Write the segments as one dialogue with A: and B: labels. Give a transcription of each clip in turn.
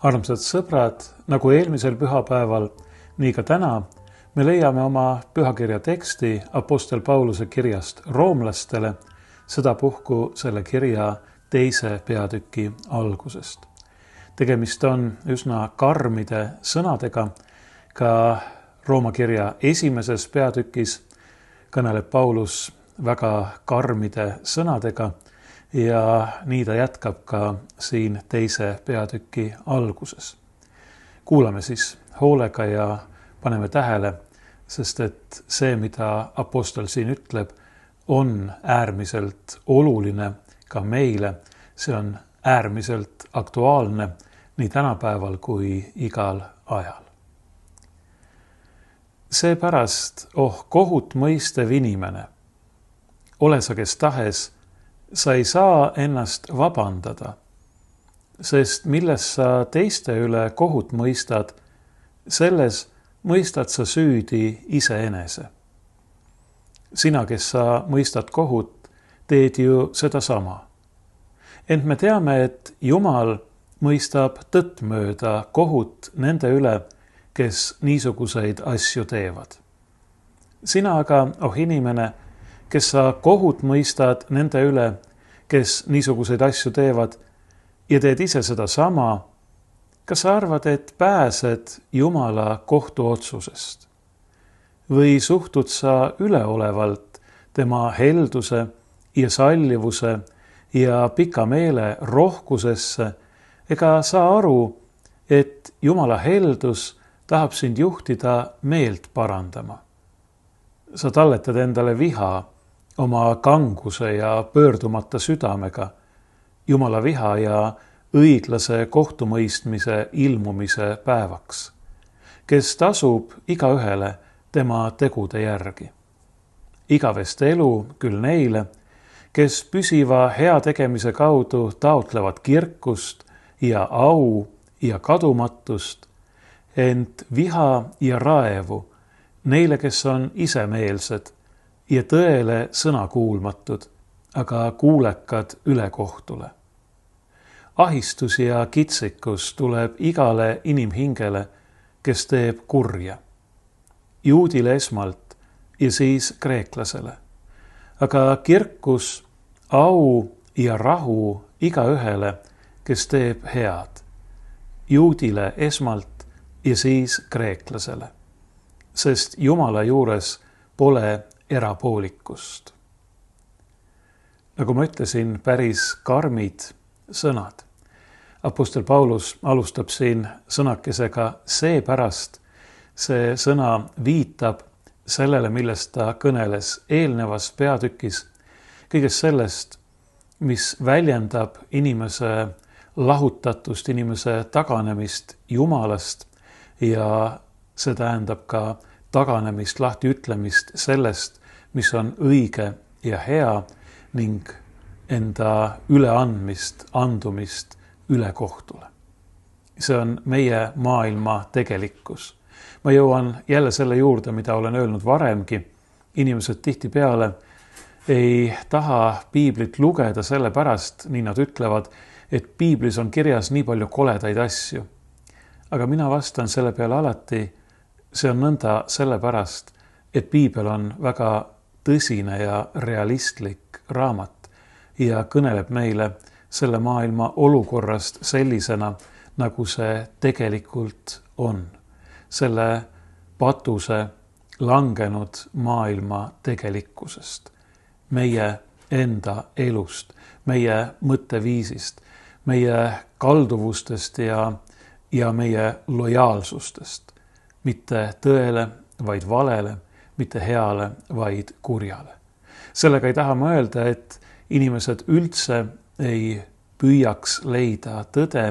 A: Armsad sõbrad, nagu eelmisel pühapäeval, nii ka täna me leiame oma pühakirja teksti Apostel Pauluse kirjast roomlastele, sedapuhku selle kirja 2. peatüki algusest. Tegemist on üsna karmide sõnadega, ka Rooma kirja 1. peatükis kõneleb Paulus väga karmide sõnadega ja nii ta jätkab ka siin 2. peatüki alguses. Kuulame siis hoolega ja paneme tähele, sest et see, mida apostel siin ütleb, on äärmiselt oluline ka meile. See on äärmiselt aktuaalne nii tänapäeval kui igal ajal. Seepärast, kohut mõistev inimene, ole sa kes tahes, sa ei saa ennast vabandada, sest milles sa teiste üle kohut mõistad, selles mõistad sa süüdi iseenese. Sina, kes sa mõistad kohut, teed ju sedasama. Ent me teame, et Jumal mõistab tõttmööda kohut nende üle, kes niisuguseid asju teevad. Sina aga, inimene, kes sa kohut mõistad nende üle, kes niisuguseid asju teevad ja teed ise sedasama, kas sa arvad, et pääsed Jumala kohtuotsusest? Või suhtud sa üleolevalt tema helduse ja sallivuse ja pika meele rohkusesse, ega sa aru, et Jumala heldus tahab sind juhtida meelt parandama? Sa talletad endale viha oma kanguse ja pöördumata südamega, Jumala viha ja õiglase kohtumõistmise ilmumise päevaks, kes tasub igaühele tema tegude järgi. Igavest elu küll neile, kes püsiva hea tegemise kaudu taotlevad kirkust ja au ja kadumatust, ent viha ja raevu neile, kes on isemeelsed ja tõele sõnakuulmatud, aga kuulekad ülekohtule. Ahistus ja kitsikus tuleb igale inimhingele, kes teeb kurja. Juudile esmalt ja siis kreeklasele. Aga kirkus, au ja rahu igaühele, kes teeb head. Juudile esmalt ja siis kreeklasele. Sest Jumala juures pole erapoolikust. Nagu ma ütlesin, päris karmid sõnad. Apostel Paulus alustab siin sõnakesega seepärast. See sõna viitab sellele, millest ta kõneles eelnevas peatükis, kõigest sellest, mis väljendab inimese lahutatust, inimese taganemist Jumalast ja see tähendab ka taganemist, lahtiütlemist sellest, mis on õige ja hea ning enda üleandmist, andumist ülekohtule. See on meie maailma tegelikkus. Ma jõuan jälle selle juurde, mida olen öelnud varemgi. Inimesed tihtipeale ei taha piiblit lugeda sellepärast, nii nad ütlevad, et piiblis on kirjas nii palju koledaid asju. Aga mina vastan selle peale alati, see on nõnda sellepärast, et piibel on väga tõsine ja realistlik raamat ja kõneleb meile selle maailma olukorrast sellisena, nagu see tegelikult on. Selle patuse langenud maailma tegelikkusest, meie enda elust, meie mõtteviisist, meie kalduvustest ja meie lojaalsustest. Mitte tõele, vaid valele, mitte heale, vaid kurjale. Sellega ei taha ma öelda, et inimesed üldse ei püüaks leida tõde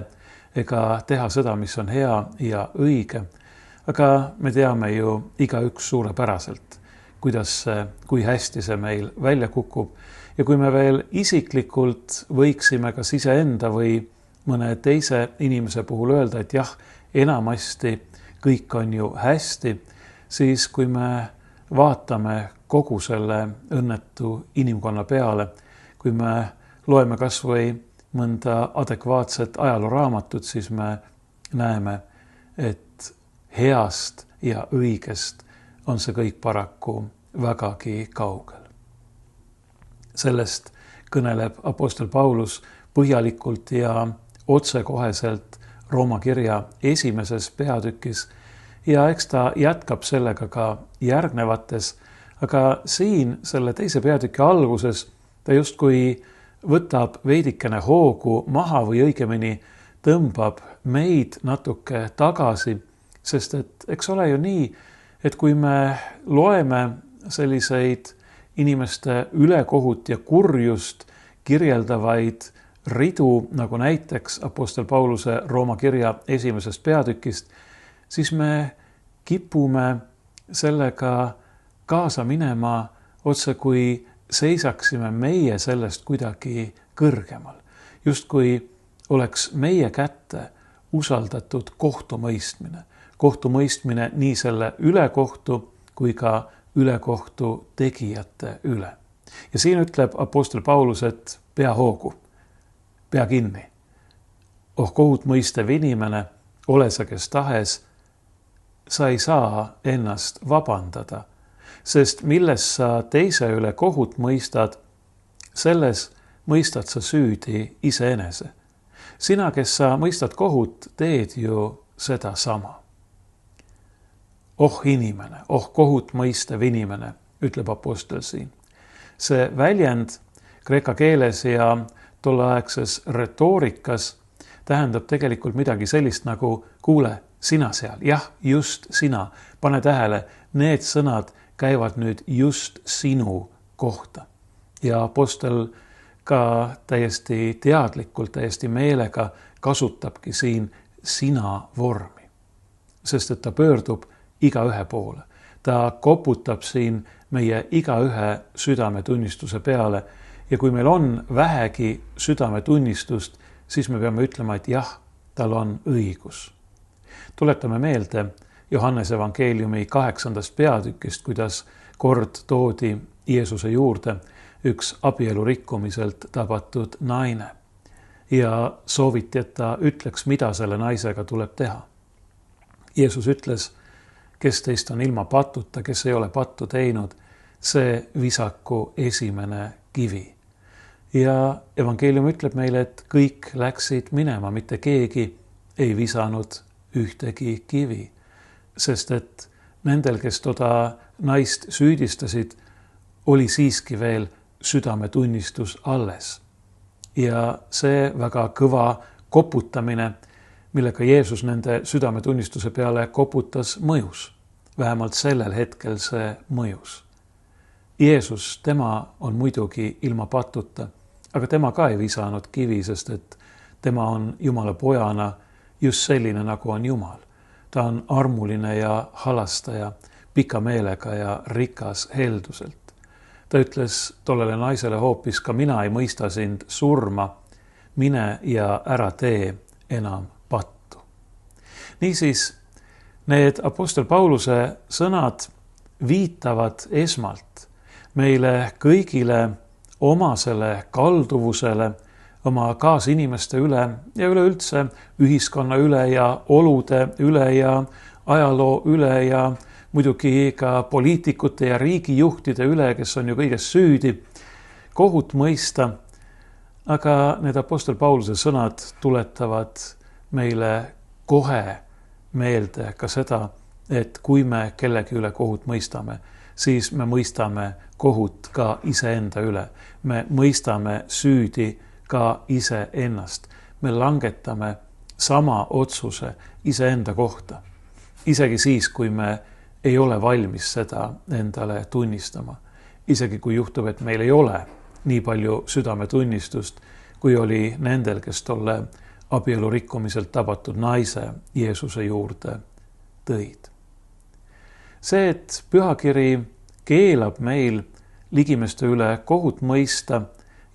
A: ega teha seda, mis on hea ja õige. Aga me teame ju igaüks suurepäraselt, kui hästi see meil välja kukub. Ja kui me veel isiklikult võiksime kas iseenda või mõne teise inimese puhul öelda, et jah, enamasti kõik on ju hästi, siis kui me vaatame kogu selle õnnetu inimkonna peale, kui me loeme kas või mõnda adekvaatset ajalooraamatut, siis me näeme, et heast ja õigest on see kõik paraku vägagi kaugel. Sellest kõneleb apostel Paulus põhjalikult ja otsekoheselt Rooma kirja 1. peatükis ja eks ta jätkab sellega ka järgnevates, aga siin selle 2. peatüki alguses ta justkui võtab veidikene hoogu maha või õigemini tõmbab meid natuke tagasi, sest et eks ole ju nii, et kui me loeme selliseid inimeste ülekohut ja kurjust kirjeldavaid ridu, nagu näiteks apostel Pauluse Rooma kirja 1. peatükist, siis me kipume sellega kaasa minema otse kui seisaksime meie sellest kuidagi kõrgemal. Justkui oleks meie kätte usaldatud kohtumõistmine. Kohtumõistmine nii selle ülekohtu kui ka ülekohtu tegijate üle. Ja siin ütleb apostel Paulus, et pea hoogu, pea kinni. Oh kohut mõistev inimene, ole sa kes tahes, sa ei saa ennast vabandada, sest milles sa teise üle kohut mõistad, selles mõistad sa süüdi iseenese. Sina, kes sa mõistad kohut, teed ju seda sama. Oh inimene, oh kohut mõistev inimene, ütleb apostel siin. See väljend kreeka keeles ja tolleaegses retoorikas tähendab tegelikult midagi sellist nagu kuule, sina seal, jah, just sina, pane tähele, need sõnad käivad nüüd just sinu kohta. Ja apostel ka täiesti teadlikult, täiesti meelega kasutabki siin sina vormi, sest et ta pöördub igaühe poole. Ta koputab siin meie igaühe südametunnistuse peale ja kui meil on vähegi südametunnistust, siis me peame ütlema, et jah, tal on õigus. Tuletame meelde Johannese evangeeliumi 8. peatükist, kuidas kord toodi Jeesuse juurde üks abielu rikkumiselt tabatud naine ja sooviti, et ta ütleks, mida selle naisega tuleb teha. Jeesus ütles, kes teist on ilma patuta, kes ei ole pattu teinud, see visaku esimene kivi. Ja evangeelium ütleb meile, et kõik läksid minema, mitte keegi ei visanud ühtegi kivi, sest et nendel, kes toda naist süüdistasid, oli siiski veel südametunnistus alles. Ja see väga kõva koputamine, millega Jeesus nende südametunnistuse peale koputas, mõjus. Vähemalt sellel hetkel see mõjus. Jeesus, tema on muidugi ilma patuta, aga tema ka ei visanud kivi, sest et tema on Jumala pojana just selline, nagu on Jumal. Ta on armuline ja halastaja, pika meelega ja rikas helduselt. Ta ütles tollele naisele hoopis, ka mina ei mõista sind surma, mine ja ära tee enam pattu. Niisiis, need apostel Pauluse sõnad viitavad esmalt meile kõigile omasele kalduvusele, oma kaasinimeste üle ja üleüldse ühiskonna üle ja olude üle ja ajaloo üle ja muidugi ka poliitikute ja riigijuhtide üle, kes on ju kõiges süüdi, kohut mõista. Aga need apostel Pauluse sõnad tuletavad meile kohe meelde ka seda, et kui me kellegi üle kohut mõistame, siis me mõistame kohut ka iseenda üle. Me mõistame süüdi ka iseennast. Me langetame sama otsuse iseenda kohta. Isegi siis, kui me ei ole valmis seda endale tunnistama. Isegi kui juhtub, et meil ei ole nii palju südametunnistust, kui oli nendel, kes tolle abielu rikkumiselt tabatud naise Jeesuse juurde tõid. See, et pühakiri keelab meil ligimeste üle kohut mõista,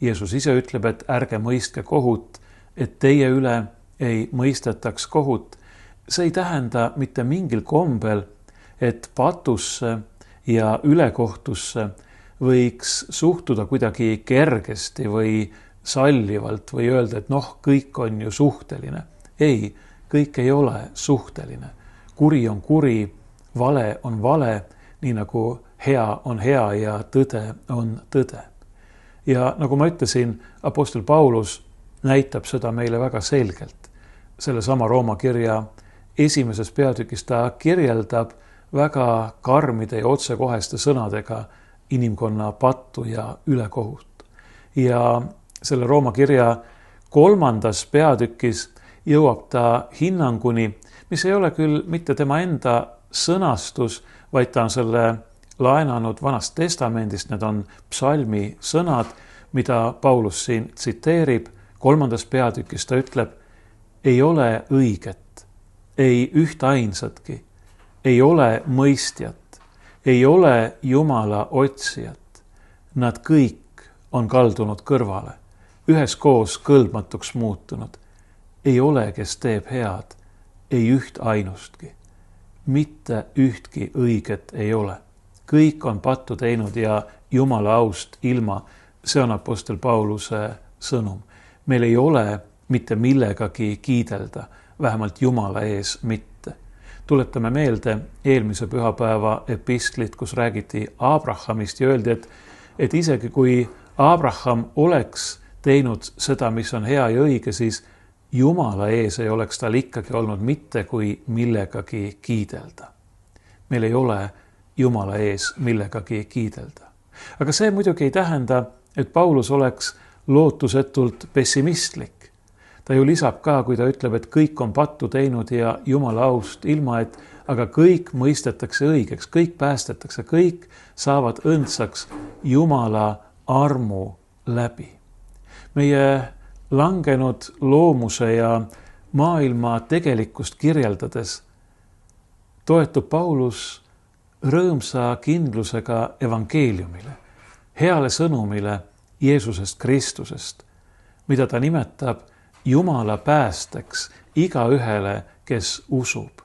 A: Jeesus ise ütleb, et ärge mõistke kohut, et teie üle ei mõistetaks kohut. See ei tähenda mitte mingil kombel, et patusse ja ülekohtusse võiks suhtuda kuidagi kergesti või sallivalt või öelda, et kõik on ju suhteline. Ei, kõik ei ole suhteline. Kuri on kuri, vale on vale, nii nagu hea on hea ja tõde on tõde. Ja nagu ma ütlesin, apostel Paulus näitab seda meile väga selgelt. Sellesama Rooma kirja 1. peatükis ta kirjeldab väga karmide ja otsekoheste sõnadega inimkonna pattu ja ülekohut. Ja selle Rooma kirja 3. peatükis jõuab ta hinnanguni, mis ei ole küll mitte tema enda sõnastus, vaid ta on selle laenanud Vanast Testamendist, need on psalmi sõnad, mida Paulus siin tsiteerib. 3. peatükis ta ütleb, ei ole õiget, ei ühte ainsatki, ei ole mõistjat, ei ole Jumala otsijat. Nad kõik on kaldunud kõrvale, üheskoos kõlbmatuks muutunud. Ei ole, kes teeb head, ei üht ainustki. Mitte ühtki õiget ei ole. Kõik on pattu teinud ja Jumala aust ilma. See on apostel Pauluse sõnum. Meil ei ole mitte millegagi kiidelda, vähemalt Jumala ees mitte. Tuletame meelde eelmise pühapäeva epistlit, kus räägiti Abrahamist ja öeldi, et isegi kui Abraham oleks teinud seda, mis on hea ja õige, siis Jumala ees ei oleks tal ikkagi olnud mitte kui millegagi kiidelda. Meil ei ole Jumala ees millegagi kiidelda. Aga see muidugi ei tähenda, et Paulus oleks lootusetult pessimistlik. Ta ju lisab ka, kui ta ütleb, et kõik on pattu teinud ja Jumala aust ilma, et aga kõik mõistetakse õigeks, kõik päästetakse, kõik saavad õndsaks Jumala armu läbi. Meie langenud loomuse ja maailma tegelikkust kirjeldades toetub Paulus rõõmsa kindlusega evangeeliumile, heale sõnumile Jeesusest Kristusest, mida ta nimetab Jumala päästeks igaühele, kes usub.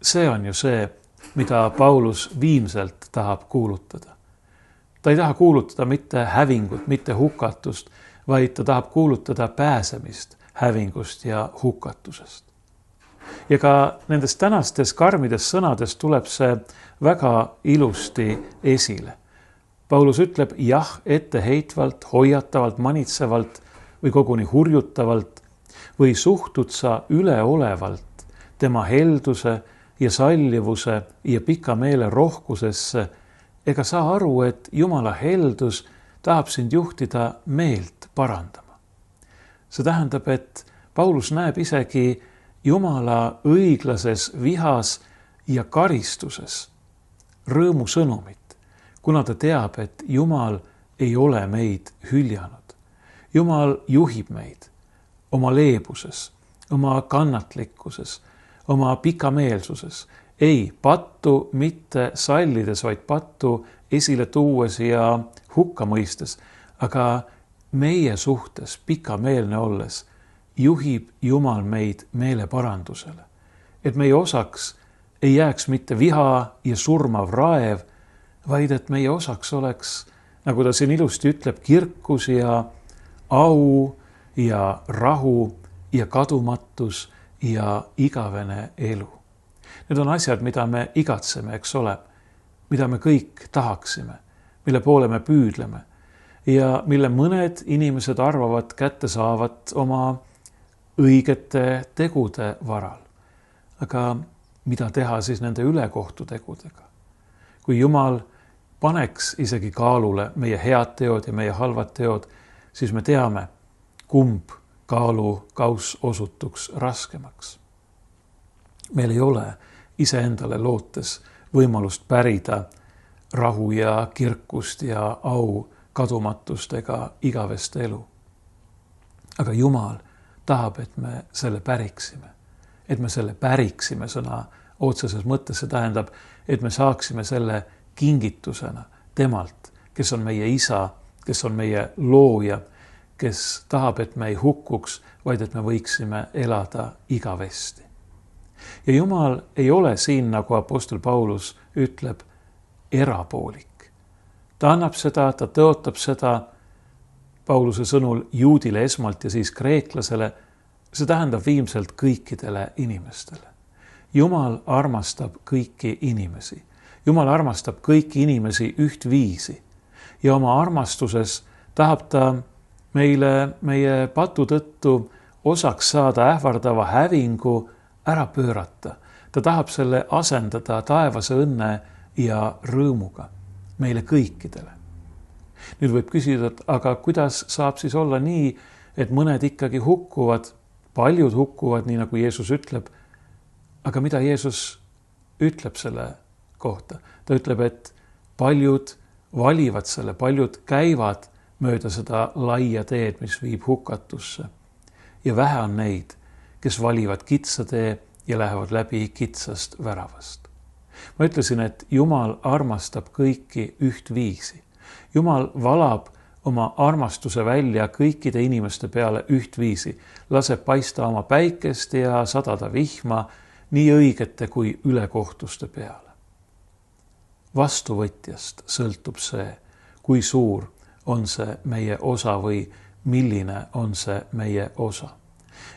A: See on ju see, mida Paulus viimselt tahab kuulutada. Ta ei taha kuulutada mitte hävingut, mitte hukatust, vaid ta tahab kuulutada pääsemist hävingust ja hukatusest. Ja ka nendest tänastes karmides sõnades tuleb see väga ilusti esile. Paulus ütleb jah etteheitvalt, hoiatavalt, manitsevalt või koguni hurjutavalt või suhtud sa üleolevalt tema helduse ja sallivuse ja pika meele rohkusesse, ega saa aru, et Jumala heldus tahab sind juhtida meelt parandama. See tähendab, et Paulus näeb isegi Jumala õiglases vihas ja karistuses rõõmusõnumit, kuna ta teab, et Jumal ei ole meid hüljanud. Jumal juhib meid oma leebuses, oma kannatlikkuses, oma pikameelsuses. Ei pattu mitte sallides, vaid pattu esile tuues ja hukka mõistes, aga meie suhtes pikameelne olles juhib Jumal meid meeleparandusele. Et meie osaks ei jääks mitte viha ja surmav raev, vaid et meie osaks oleks, nagu ta siin ilusti ütleb, kirkus ja au ja rahu ja kadumatus ja igavene elu. Need on asjad, mida me igatseme, eks ole, mida me kõik tahaksime, mille poole me püüdleme ja mille mõned inimesed arvavad kätte saavat oma õigete tegude varal. Aga mida teha siis nende ülekohtutegudega? Kui Jumal paneks isegi kaalule meie head teod ja meie halvad teod, siis me teame, kumb kaalukauss osutuks raskemaks. Meil ei ole iseendale lootes võimalust pärida rahu ja kirkust ja au, kadumatust ega igavest elu. Aga Jumal tahab, et me selle päriksime. Et me selle päriksime sõna otseses mõttes, see tähendab, et me saaksime selle kingitusena temalt, kes on meie isa, kes on meie looja, kes tahab, et me ei hukkuks, vaid et me võiksime elada igavesti. Ja Jumal ei ole siin, nagu apostel Paulus ütleb, erapoolik. Ta annab seda, ta tõotab seda Pauluse sõnul juudile esmalt ja siis kreeklasele, see tähendab viimselt kõikidele inimestele. Jumal armastab kõiki inimesi. Jumal armastab kõiki inimesi ühtviisi ja oma armastuses tahab ta meile meie patu tõttu osaks saada ähvardava hävingu ära pöörata. Ta tahab selle asendada taevase õnne ja rõõmuga meile kõikidele. Nüüd võib küsida, et aga kuidas saab siis olla nii, et mõned ikkagi hukkuvad, paljud hukkuvad, nii nagu Jeesus ütleb. Aga mida Jeesus ütleb selle kohta? Ta ütleb, et paljud valivad selle, paljud käivad mööda seda laia teed, mis viib hukatusse. Ja vähe on neid, kes valivad kitsa tee ja lähevad läbi kitsast väravast. Ma ütlesin, et Jumal armastab kõiki ühtviisi. Jumal valab oma armastuse välja kõikide inimeste peale ühtviisi, laseb paista oma päikest ja sadada vihma nii õigete kui ülekohtuste peale. Vastuvõtjast sõltub see, kui suur on see meie osa või milline on see meie osa.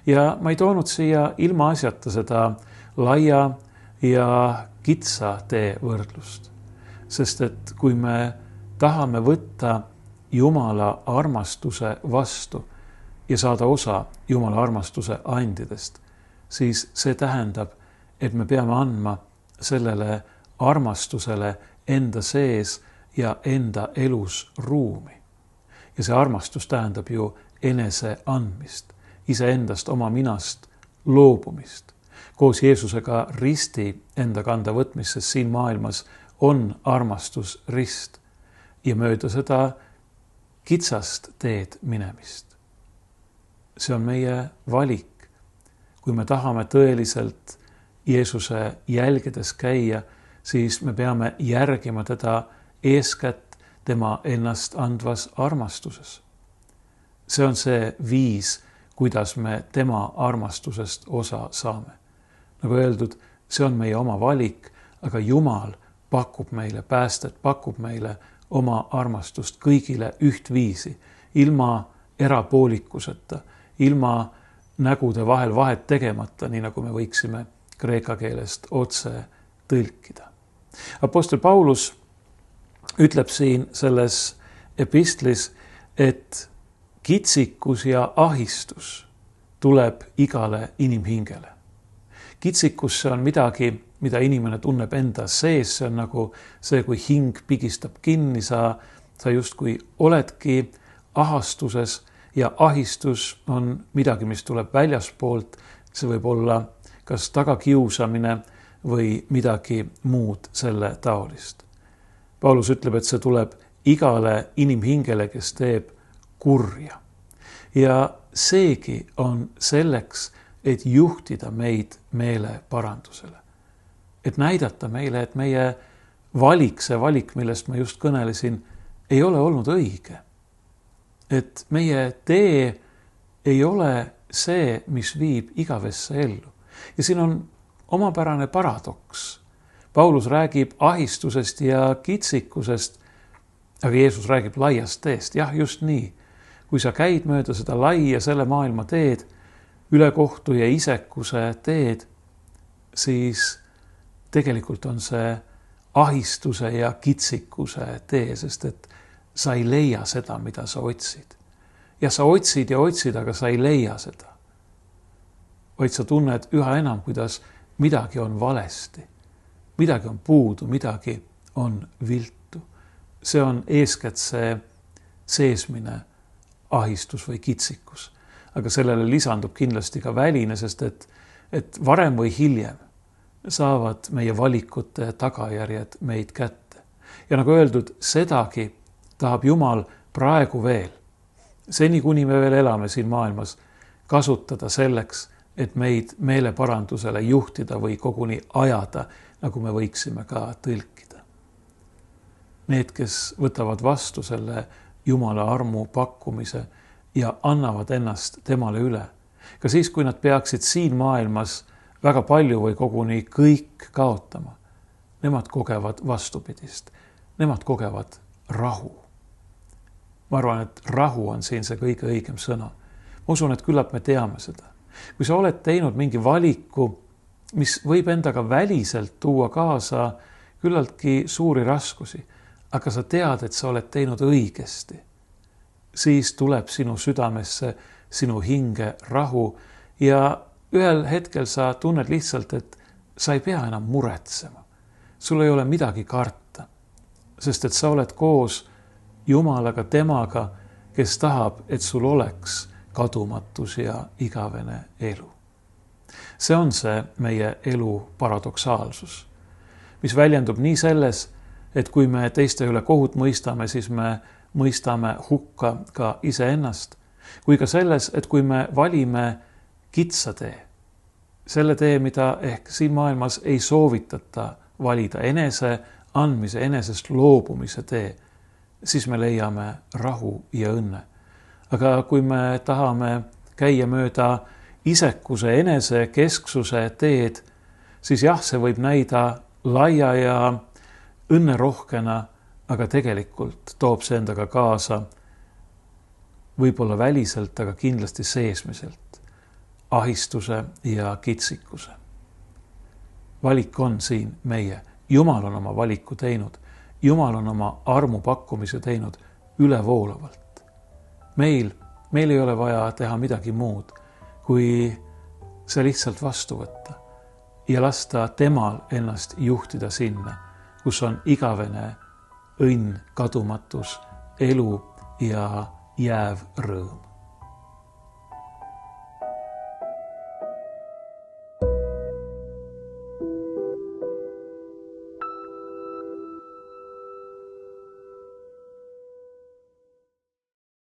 A: Ja ma ei toonud siia ilma asjata seda laia ja kitsa tee võrdlust, sest et kui me tahame võtta Jumala armastuse vastu ja saada osa Jumala armastuse andidest, siis see tähendab, et me peame andma sellele armastusele enda sees ja enda elus ruumi. Ja see armastus tähendab ju enese andmist, iseendast oma minast loobumist. Koos Jeesusega risti enda kanda võtmist, sest siin maailmas on armastus rist ja mööda seda kitsast teed minemist. See on meie valik. Kui me tahame tõeliselt Jeesuse jälgedes käia, siis me peame järgima teda eeskätt tema ennast andvas armastuses. See on see viis, kuidas me tema armastusest osa saame. Nagu öeldud, see on meie oma valik, aga Jumal pakub meile päästet, pakub meile oma armastust kõigile ühtviisi, ilma erapoolikuseta, ilma nägude vahel vahet tegemata, nii nagu me võiksime kreeka keelest otse tõlkida. Apostel Paulus ütleb siin selles epistlis, et kitsikus ja ahistus tuleb igale inimhingele. Kitsikus see on midagi, mida inimene tunneb enda sees, see on nagu see, kui hing pigistab kinni, sa justkui oledki ahastuses ja ahistus on midagi, mis tuleb väljaspoolt, see võib olla kas tagakiusamine või midagi muud selle taolist. Paulus ütleb, et see tuleb igale inimhingele, kes teeb kurja. Ja seegi on selleks, et juhtida meid meeleparandusele. Et näidata meile, et meie valik, see valik, millest ma just kõnelesin, ei ole olnud õige. Et meie tee ei ole see, mis viib igavesse ellu. Ja siin on omapärane paradoks. Paulus räägib ahistusest ja kitsikusest, aga Jeesus räägib laiast teest. Jah, just nii. Kui sa käid mööda seda laia selle maailma teed, ülekohtu ja isekuse teed, siis tegelikult on see ahistuse ja kitsikuse tee, sest et sa ei leia seda, mida sa otsid. Ja sa otsid ja otsid, aga sa ei leia seda. Vaid sa tunned üha enam, kuidas midagi on valesti. Midagi on puudu, midagi on viltu. See on eeskätt see seesmine ahistus või kitsikus. Aga sellele lisandub kindlasti ka väline, sest et varem või hiljem saavad meie valikute tagajärjed meid kätte. Ja nagu öeldud, sedagi tahab Jumal praegu veel, seni kuni me veel elame siin maailmas, kasutada selleks, et meid meeleparandusele juhtida või koguni ajada, nagu me võiksime ka tõlkida. Need, kes võtavad vastu selle Jumala armu pakkumise ja annavad ennast temale üle. Ka siis, kui nad peaksid siin maailmas väga palju või koguni kõik kaotama, nemad kogevad vastupidist. Nemad kogevad rahu. Ma arvan, et rahu on siin see kõige õigem sõna. Ma usun, et küllap me teame seda. kui sa oled teinud mingi valiku, mis võib endaga väliselt tuua kaasa küllaltki suuri raskusi, aga sa tead, et sa oled teinud õigesti, siis tuleb sinu südamesse, sinu hinge rahu ja ühel hetkel sa tunned lihtsalt, et sa ei pea enam muretsema. Sul ei ole midagi karta, sest et sa oled koos Jumalaga, temaga, kes tahab, et sul oleks kadumatus ja igavene elu. See on see meie elu paradoksaalsus, mis väljendub nii selles, et kui me teiste üle kohut mõistame, siis me mõistame hukka ka iseennast, kui ka selles, et kui me valime kitsa tee, selle tee, mida ehk siin maailmas ei soovitata valida, enese andmise, enesest loobumise tee, siis me leiame rahu ja õnne. Aga kui me tahame käia mööda isekuse, enese kesksuse teed, siis jah, see võib näida laia ja õnnerohkena, aga tegelikult toob see endaga kaasa võib-olla väliselt, aga kindlasti seesmiselt ahistuse ja kitsikuse. Valik on siin meie. Jumal on oma valiku teinud. Jumal on oma armu pakkumise teinud ülevoolavalt. Meil ei ole vaja teha midagi muud, kui see lihtsalt vastu võtta ja lasta temal ennast juhtida sinna, kus on igavene õnn, kadumatus, elu ja jääv rõõm.